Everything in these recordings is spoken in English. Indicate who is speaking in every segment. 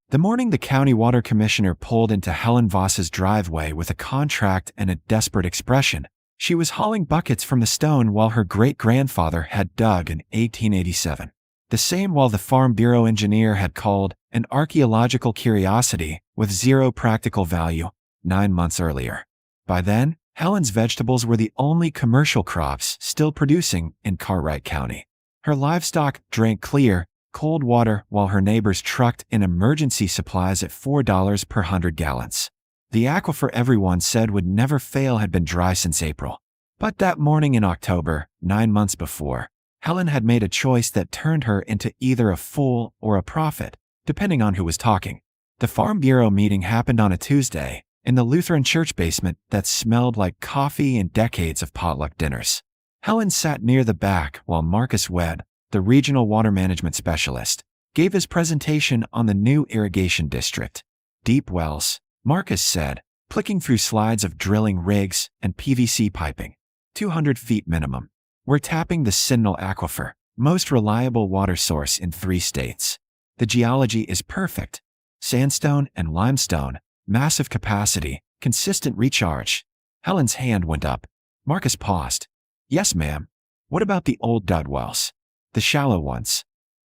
Speaker 1: The morning the county water commissioner pulled into Helen Voss's driveway with a contract and a desperate expression, she was hauling buckets from the stone well her great-grandfather had dug in 1887. The same well the Farm Bureau engineer had called an archaeological curiosity with zero practical value 9 months earlier. By then, Helen's vegetables were the only commercial crops still producing in Cartwright County. Her livestock drank clear, cold water while her neighbors trucked in emergency supplies at $4 per 100 gallons. The aquifer everyone said would never fail had been dry since April. But that morning in October, 9 months before, Helen had made a choice that turned her into either a fool or a prophet, depending on who was talking. The Farm Bureau meeting happened on a Tuesday, in the Lutheran church basement that smelled like coffee and decades of potluck dinners. Helen sat near the back while Marcus Webb, the regional water management specialist, gave his presentation on the new irrigation district. Deep wells, Marcus said, clicking through slides of drilling rigs and PVC piping. 200 feet minimum. We're tapping the Sentinel Aquifer, most reliable water source in 3 states. The geology is perfect. Sandstone and limestone, massive capacity, consistent recharge. Helen's hand went up. Marcus paused. Yes, ma'am. What about the old dud wells? The shallow ones.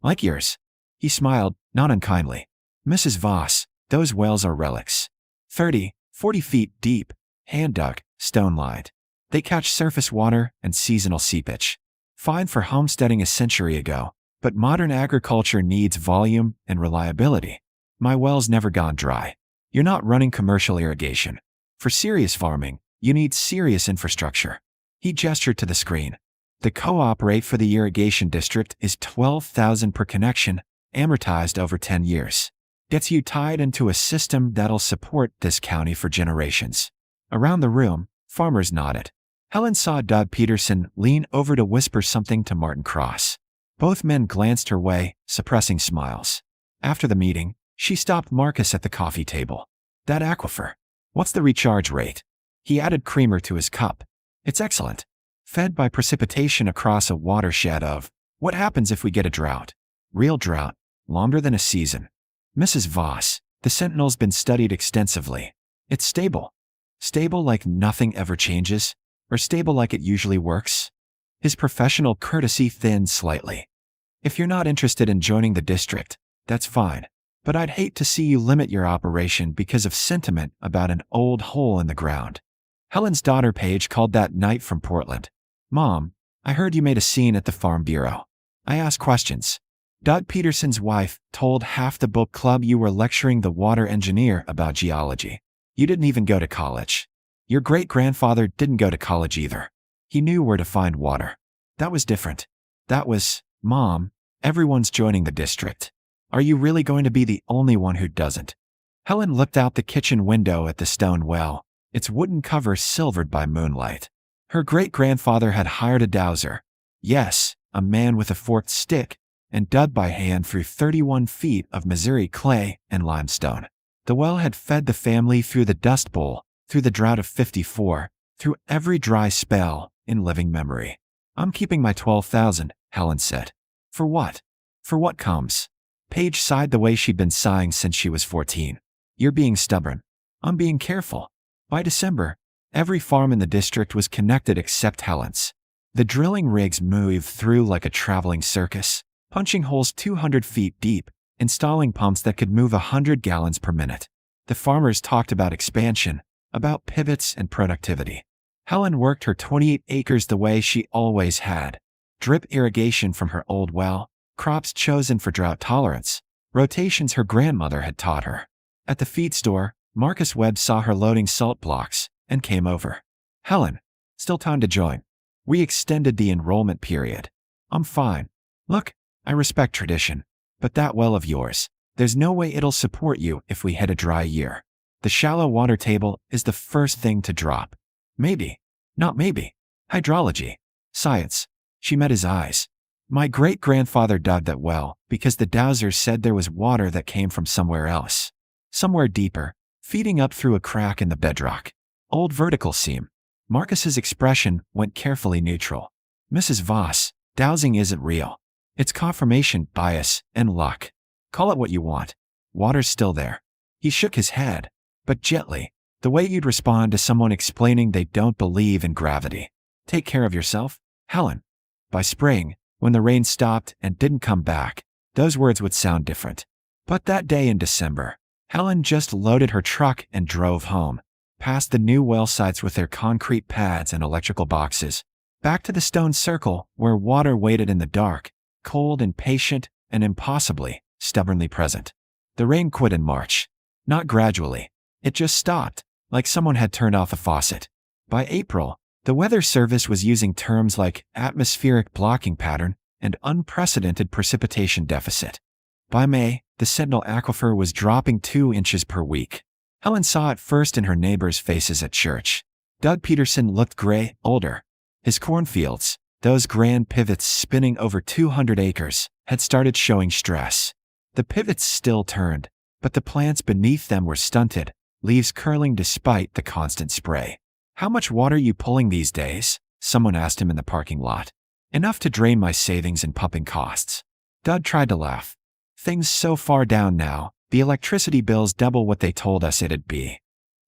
Speaker 1: Like yours. He smiled, not unkindly. Mrs. Voss, those wells are relics. 30, 40 feet deep, hand-dug, stone-lined. They catch surface water and seasonal seepage. Fine for homesteading a century ago, but modern agriculture needs volume and reliability. My well's never gone dry. You're not running commercial irrigation. For serious farming, you need serious infrastructure. He gestured to the screen. The co-op rate for the irrigation district is $12,000 per connection, amortized over 10 years. Gets you tied into a system that'll support this county for generations. Around the room, farmers nodded. Helen saw Doug Peterson lean over to whisper something to Martin Cross. Both men glanced her way, suppressing smiles. After the meeting, she stopped Marcus at the coffee table. That aquifer. What's the recharge rate? He added creamer to his cup. It's excellent. Fed by precipitation across a watershed of, what happens if we get a drought? Real drought, longer than a season. Mrs. Voss, the Sentinel's been studied extensively. It's stable. Stable like nothing ever changes, or stable like it usually works? His professional courtesy thinned slightly. If you're not interested in joining the district, that's fine. But I'd hate to see you limit your operation because of sentiment about an old hole in the ground. Helen's daughter Paige called that night from Portland. Mom, I heard you made a scene at the Farm Bureau. I asked questions. Doug Peterson's wife told half the book club you were lecturing the water engineer about geology. You didn't even go to college. Your great-grandfather didn't go to college either. He knew where to find water. That was different. That was, Mom, everyone's joining the district. Are you really going to be the only one who doesn't? Helen looked out the kitchen window at the stone well, its wooden cover silvered by moonlight. Her great-grandfather had hired a dowser. Yes, a man with a forked stick, and dug by hand through 31 feet of Missouri clay and limestone. The well had fed the family through the Dust Bowl, through the drought of '54, through every dry spell in living memory. I'm keeping my $12,000, Helen said. For what? For what comes? Paige sighed the way she'd been sighing since she was 14. You're being stubborn. I'm being careful. By December, every farm in the district was connected except Helen's. The drilling rigs moved through like a traveling circus, punching holes 200 feet deep, installing pumps that could move 100 gallons per minute. The farmers talked about expansion, about pivots and productivity. Helen worked her 28 acres the way she always had. Drip irrigation from her old well, crops chosen for drought tolerance, rotations her grandmother had taught her. At the feed store, Marcus Webb saw her loading salt blocks and came over. Helen, still time to join. We extended the enrollment period. I'm fine. Look, I respect tradition, but that well of yours, there's no way it'll support you if we hit a dry year. The shallow water table is the first thing to drop. Maybe. Not maybe. Hydrology. Science. She met his eyes. My great-grandfather dug that well because the dowsers said there was water that came from somewhere else. Somewhere deeper, feeding up through a crack in the bedrock. Old vertical seam. Marcus's expression went carefully neutral. Mrs. Voss, dowsing isn't real. It's confirmation bias and luck. Call it what you want. Water's still there. He shook his head, but gently, the way you'd respond to someone explaining they don't believe in gravity. Take care of yourself, Helen. By spring, when the rain stopped and didn't come back, those words would sound different. But that day in December, Helen just loaded her truck and drove home, past the new well sites with their concrete pads and electrical boxes, back to the stone circle where water waited in the dark, cold and patient and impossibly, stubbornly present. The rain quit in March. Not gradually. It just stopped, like someone had turned off a faucet. By April, the Weather Service was using terms like atmospheric blocking pattern and unprecedented precipitation deficit. By May, the Sentinel aquifer was dropping 2 inches per week. Helen saw it first in her neighbors' faces at church. Doug Peterson looked gray, older. His cornfields, those grand pivots spinning over 200 acres, had started showing stress. The pivots still turned, but the plants beneath them were stunted, leaves curling despite the constant spray. "How much water are you pulling these days?" someone asked him in the parking lot. "Enough to drain my savings and pumping costs." Doug tried to laugh. "Things so far down now, the electricity bills double what they told us it'd be."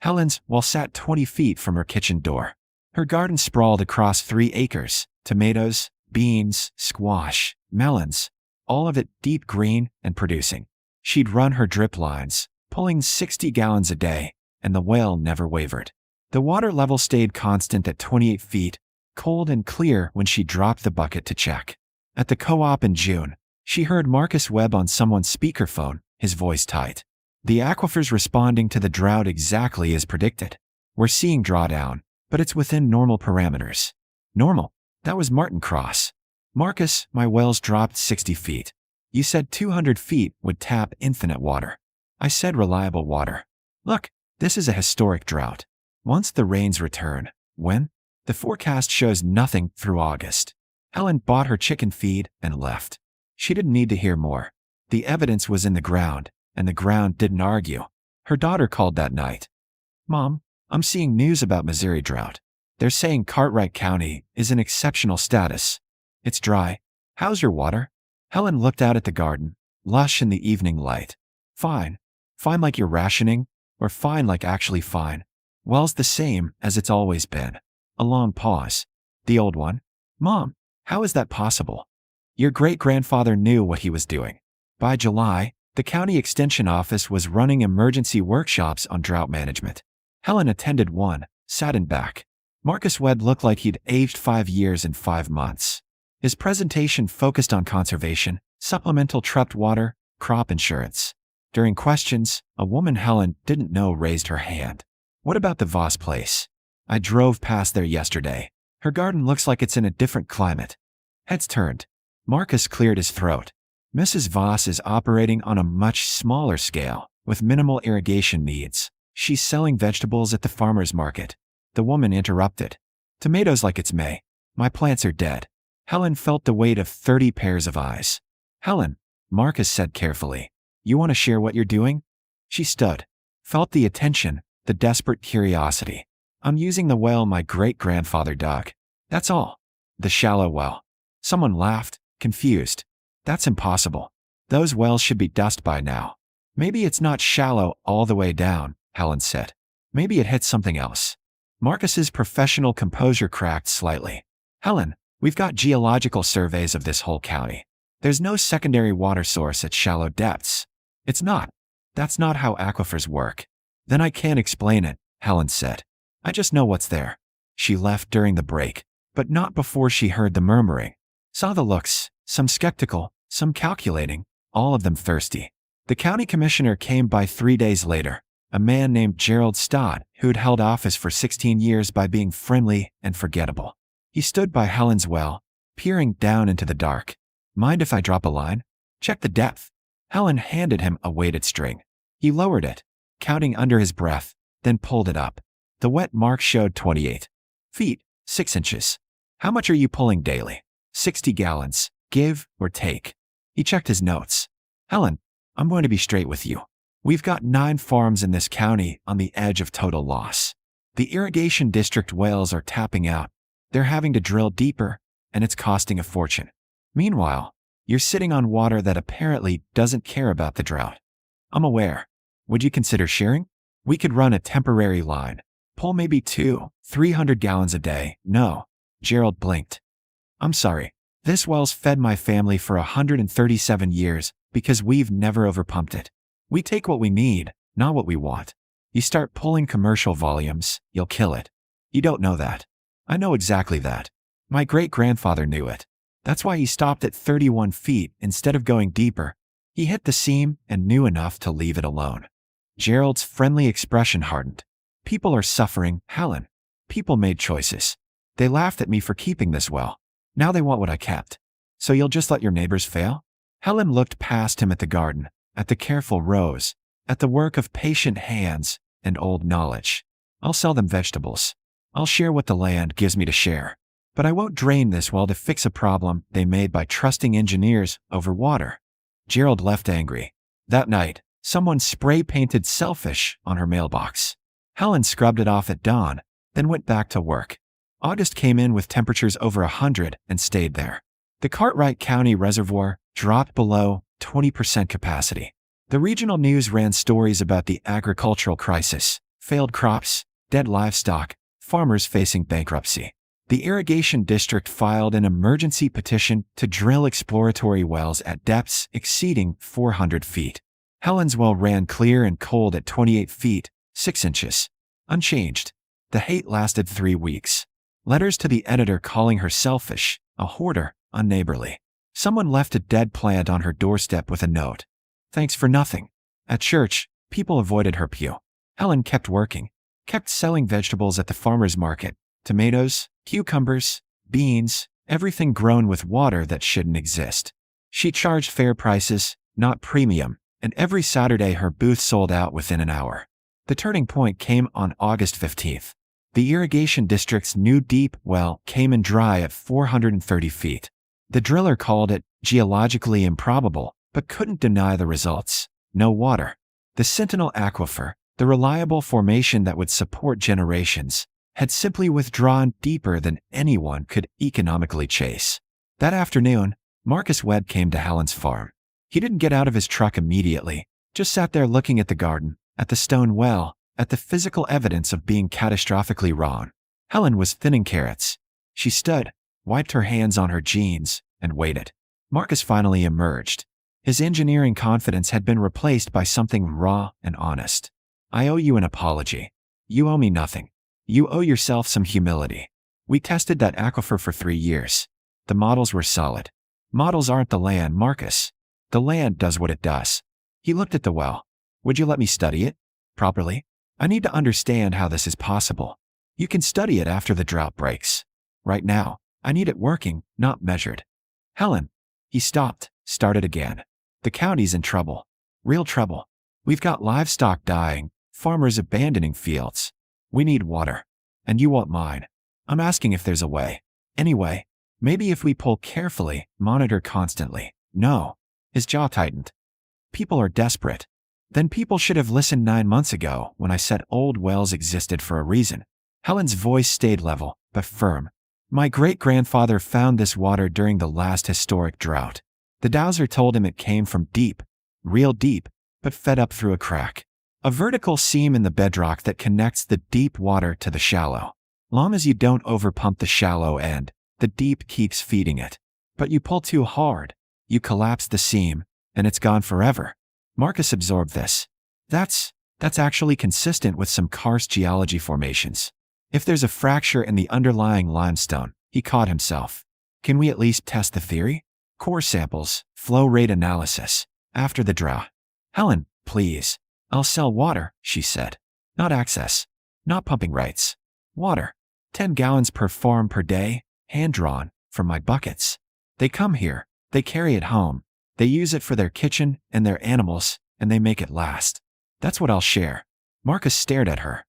Speaker 1: Helen's well sat 20 feet from her kitchen door. Her garden sprawled across 3 acres, tomatoes, beans, squash, melons, all of it deep green and producing. She'd run her drip lines, pulling 60 gallons a day, and the well never wavered. The water level stayed constant at 28 feet, cold and clear when she dropped the bucket to check. At the co-op in June, she heard Marcus Webb on someone's speakerphone, his voice tight. "The aquifer's responding to the drought exactly as predicted. We're seeing drawdown, but it's within normal parameters." Normal? That was Martin Cross. "Marcus, my well's dropped 60 feet. You said 200 feet would tap infinite water." "I said reliable water. Look, this is a historic drought. Once the rains return." "When?" "The forecast shows nothing through August." Helen bought her chicken feed and left. She didn't need to hear more. The evidence was in the ground, and the ground didn't argue. Her daughter called that night. "Mom, I'm seeing news about Missouri drought. They're saying Cartwright County is in exceptional status. It's dry. How's your water?" Helen looked out at the garden, lush in the evening light. "Fine. Fine like you're rationing, or fine like actually fine?" "Well's the same as it's always been." A long pause. "The old one?" "Mom, how is that possible?" "Your great-grandfather knew what he was doing." By July, the county extension office was running emergency workshops on drought management. Helen attended one, sat in back. Marcus Webb looked like he'd aged 5 years in 5 months. His presentation focused on conservation, supplemental trapped water, crop insurance. During questions, a woman Helen didn't know raised her hand. "What about the Voss place? I drove past there yesterday. Her garden looks like it's in a different climate." Heads turned. Marcus cleared his throat. "Mrs. Voss is operating on a much smaller scale, with minimal irrigation needs. She's selling vegetables at the farmer's market." The woman interrupted. "Tomatoes like it's May. My plants are dead." Helen felt the weight of 30 pairs of eyes. "Helen," Marcus said carefully, "you want to share what you're doing?" She stood, felt the attention, the desperate curiosity. "I'm using the well my great-grandfather dug. That's all." "The shallow well." Someone laughed, confused. "That's impossible. Those wells should be dust by now." "Maybe it's not shallow all the way down," Helen said. "Maybe it hit something else." Marcus's professional composure cracked slightly. "Helen, we've got geological surveys of this whole county. There's no secondary water source at shallow depths." "It's not. That's not how aquifers work." "Then I can't explain it," Helen said. "I just know what's there." She left during the break, but not before she heard the murmuring. Saw the looks, some skeptical, some calculating, all of them thirsty. The county commissioner came by 3 days later, a man named Gerald Stott, who'd held office for 16 years by being friendly and forgettable. He stood by Helen's well, peering down into the dark. "Mind if I drop a line? Check the depth." Helen handed him a weighted string. He lowered it, counting under his breath, then pulled it up. The wet mark showed 28 feet, 6 inches. "How much are you pulling daily?" 60 gallons, give or take." He checked his notes. "Helen, I'm going to be straight with you. We've got 9 farms in this county on the edge of total loss. The irrigation district wells are tapping out. They're having to drill deeper, and it's costing a fortune. Meanwhile, you're sitting on water that apparently doesn't care about the drought." I'm aware. Would you consider sharing? We could run a temporary line. Pull maybe 300 gallons a day. No. Gerald blinked. I'm sorry. This well's fed my family for 137 years because we've never overpumped it. We take what we need, not what we want. You start pulling commercial volumes, you'll kill it. You don't know that. I know exactly that. My great-grandfather knew it. That's why he stopped at 31 feet instead of going deeper. He hit the seam and knew enough to leave it alone. Gerald's friendly expression hardened. People are suffering, Helen. People made choices. They laughed at me for keeping this well. Now they want what I kept. So you'll just let your neighbors fail? Helen looked past him at the garden, at the careful rows, at the work of patient hands and old knowledge. I'll sell them vegetables. I'll share what the land gives me to share. But I won't drain this well to fix a problem they made by trusting engineers over water. Gerald left angry. That night, someone spray-painted selfish on her mailbox. Helen scrubbed it off at dawn, then went back to work. August came in with temperatures over 100 and stayed there. The Cartwright County Reservoir dropped below 20% capacity. The regional news ran stories about the agricultural crisis, failed crops, dead livestock, farmers facing bankruptcy. The irrigation district filed an emergency petition to drill exploratory wells at depths exceeding 400 feet. Helen's well ran clear and cold at 28 feet, 6 inches. Unchanged. The hate lasted 3 weeks. Letters to the editor calling her selfish, a hoarder, unneighborly. Someone left a dead plant on her doorstep with a note. Thanks for nothing. At church, people avoided her pew. Helen kept working, kept selling vegetables at the farmer's market. Tomatoes, cucumbers, beans, everything grown with water that shouldn't exist. She charged fair prices, not premium, and every Saturday her booth sold out within an hour. The turning point came on August 15th. The irrigation district's new deep well came in dry at 430 feet. The driller called it geologically improbable, but couldn't deny the results. No water. The Sentinel aquifer, the reliable formation that would support generations, had simply withdrawn deeper than anyone could economically chase. That afternoon, Marcus Webb came to Helen's farm. He didn't get out of his truck immediately, just sat there looking at the garden, at the stone well, at the physical evidence of being catastrophically wrong. Helen was thinning carrots. She stood, wiped her hands on her jeans, and waited. Marcus finally emerged. His engineering confidence had been replaced by something raw and honest. I owe you an apology. You owe me nothing. You owe yourself some humility. We tested that aquifer for 3 years. The models were solid. Models aren't the land, Marcus. The land does what it does. He looked at the well. Would you let me study it? Properly? I need to understand how this is possible. You can study it after the drought breaks. Right now, I need it working, not measured. Helen. He stopped, started again. The county's in trouble. Real trouble. We've got livestock dying, farmers abandoning fields. We need water. And you want mine. I'm asking if there's a way. Anyway, maybe if we pull carefully, monitor constantly. No. His jaw tightened. People are desperate. Then people should have listened 9 months ago when I said old wells existed for a reason. Helen's voice stayed level, but firm. My great-grandfather found this water during the last historic drought. The dowser told him it came from deep, real deep, but fed up through a crack. A vertical seam in the bedrock that connects the deep water to the shallow. Long as you don't overpump the shallow end, the deep keeps feeding it. But you pull too hard, you collapse the seam, and it's gone forever. Marcus absorbed this. That's actually consistent with some karst geology formations. If there's a fracture in the underlying limestone, he caught himself. Can we at least test the theory? Core samples, flow rate analysis, after the drought. Helen, please. I'll sell water, she said. Not access. Not pumping rights. Water. 10 gallons per farm per day, hand-drawn, from my buckets. They come here, they carry it home. They use it for their kitchen and their animals, and they make it last. That's what I'll share. Marcus stared at her.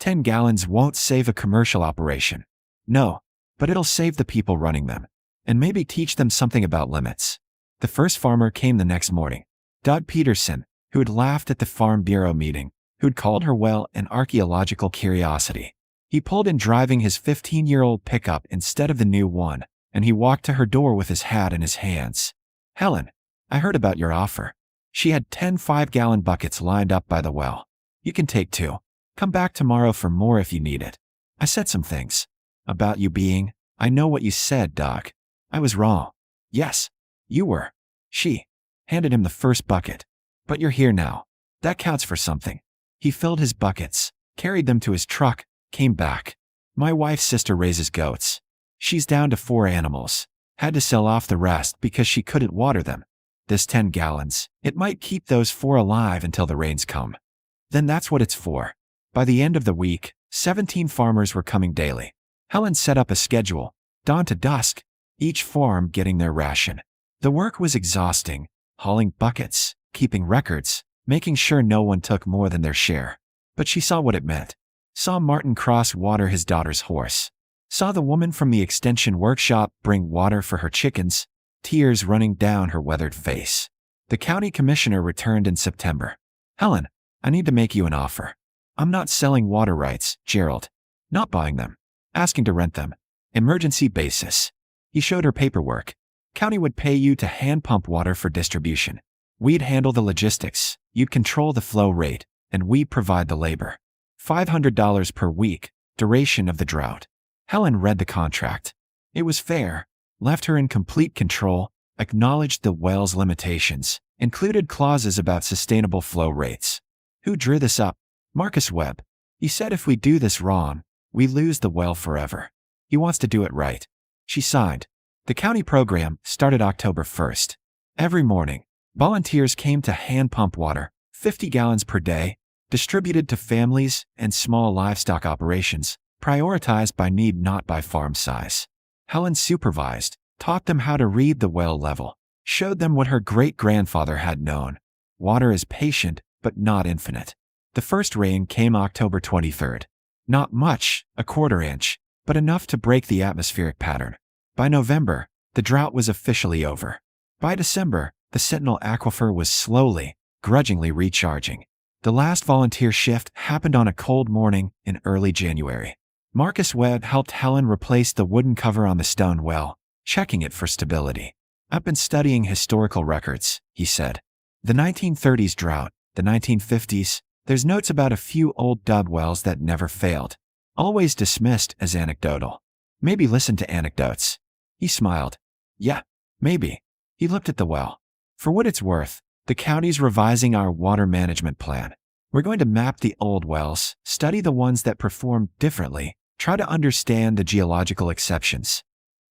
Speaker 1: 10 gallons won't save a commercial operation. No, but it'll save the people running them. And maybe teach them something about limits. The first farmer came the next morning. Dodd Peterson, who had laughed at the Farm Bureau meeting, who'd called her well an archaeological curiosity. He pulled in driving his 15-year-old pickup instead of the new one, and he walked to her door with his hat in his hands. Helen, I heard about your offer. She had 10 5-gallon buckets lined up by the well. You can take 2. Come back tomorrow for more if you need it. I said some things. About you being, I know what you said, Doc. I was wrong. Yes, you were. She handed him the first bucket. But you're here now. That counts for something. He filled his buckets, carried them to his truck, came back. My wife's sister raises goats. She's down to 4 animals. Had to sell off the rest because she couldn't water them. This 10 gallons, it might keep those 4 alive until the rains come. Then that's what it's for. By the end of the week, 17 farmers were coming daily. Helen set up a schedule, dawn to dusk, each farm getting their ration. The work was exhausting, hauling buckets, keeping records, making sure no one took more than their share. But she saw what it meant. Saw Martin Cross water his daughter's horse. Saw the woman from the extension workshop bring water for her chickens, tears running down her weathered face. The county commissioner returned in September. Helen, I need to make you an offer. I'm not selling water rights, Gerald. Not buying them. Asking to rent them. Emergency basis. He showed her paperwork. County would pay you to hand pump water for distribution. We'd handle the logistics. You'd control the flow rate, and we'd provide the labor. $500 per week, duration of the drought. Helen read the contract. It was fair, left her in complete control, acknowledged the well's limitations, included clauses about sustainable flow rates. Who drew this up? Marcus Webb. He said if we do this wrong, we lose the well forever. He wants to do it right. She signed. The county program started October 1st. Every morning, volunteers came to hand pump water, 50 gallons per day, distributed to families and small livestock operations, prioritized by need not by farm size. Helen supervised, taught them how to read the well level, showed them what her great-grandfather had known. Water is patient, but not infinite. The first rain came October 23rd. Not much, a quarter inch, but enough to break the atmospheric pattern. By November, the drought was officially over. By December, the Sentinel aquifer was slowly, grudgingly recharging. The last volunteer shift happened on a cold morning in early January. Marcus Webb helped Helen replace the wooden cover on the stone well, checking it for stability. I've been studying historical records, he said. The 1930s drought, the 1950s, there's notes about a few old dub wells that never failed. Always dismissed as anecdotal. Maybe listen to anecdotes. He smiled. Yeah, maybe. He looked at the well. For what it's worth, the county's revising our water management plan. We're going to map the old wells, study the ones that perform differently, try to understand the geological exceptions.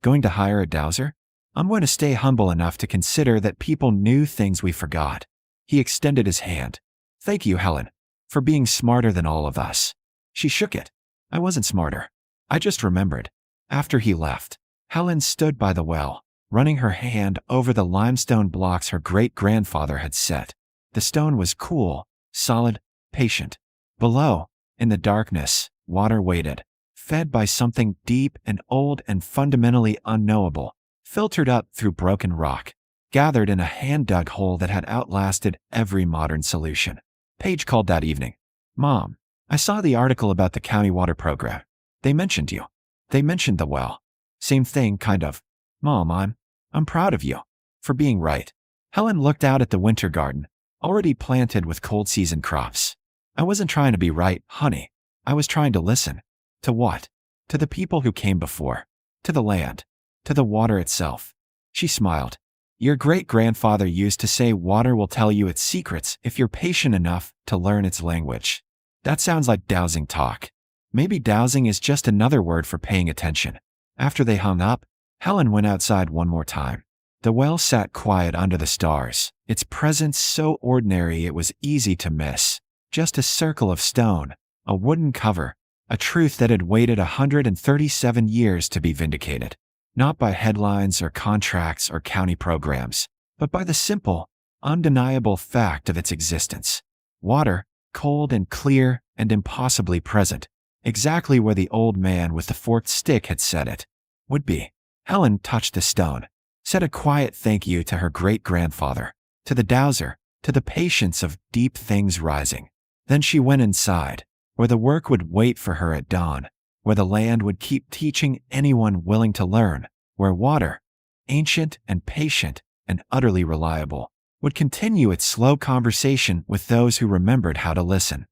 Speaker 1: Going to hire a dowser? I'm going to stay humble enough to consider that people knew things we forgot. He extended his hand. Thank you, Helen, for being smarter than all of us. She shook it. I wasn't smarter. I just remembered. After he left, Helen stood by the well, running her hand over the limestone blocks her great-grandfather had set. The stone was cool, solid, patient. Below, in the darkness, water waited, fed by something deep and old and fundamentally unknowable, filtered up through broken rock, gathered in a hand-dug hole that had outlasted every modern solution. Paige called that evening. Mom, I saw the article about the county water program. They mentioned you. They mentioned the well. Same thing, kind of. Mom, I'm proud of you. For being right. Helen looked out at the winter garden, already planted with cold season crops. I wasn't trying to be right, honey. I was trying to listen. To what? To the people who came before. To the land. To the water itself. She smiled. Your great-grandfather used to say water will tell you its secrets if you're patient enough to learn its language. That sounds like dowsing talk. Maybe dowsing is just another word for paying attention. After they hung up, Helen went outside one more time. The well sat quiet under the stars, its presence so ordinary it was easy to miss. Just a circle of stone, a wooden cover, a truth that had waited 137 years to be vindicated. Not by headlines or contracts or county programs, but by the simple, undeniable fact of its existence. Water, cold and clear and impossibly present, exactly where the old man with the forked stick had said it would be. Helen touched the stone, said a quiet thank you to her great-grandfather, to the dowser, to the patience of deep things rising. Then she went inside, where the work would wait for her at dawn, where the land would keep teaching anyone willing to learn, where water, ancient and patient and utterly reliable, would would continue its slow conversation with those who remembered how to listen.